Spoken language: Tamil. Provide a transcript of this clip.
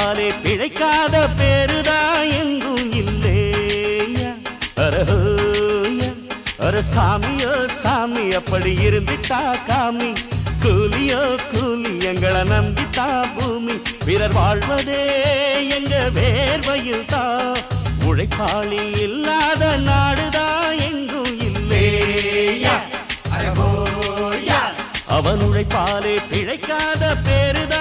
உழைப்பாலே பிழைக்காத பேருதா எங்கும் இல்லையா. அரஹோயா அர சாமியோ சாமி அப்படி இருந்துட்டா காமி. கூலியோ கூலி எங்களை நம்பித்தா பூமி. பிறர் வாழ்வதே எங்க வேர்வையில் தான். உழைப்பாளி இல்லாத நாடுதான் எங்கும் இல்லையா. அவன் உழைப்பாலே பிழைக்காத பேருதான்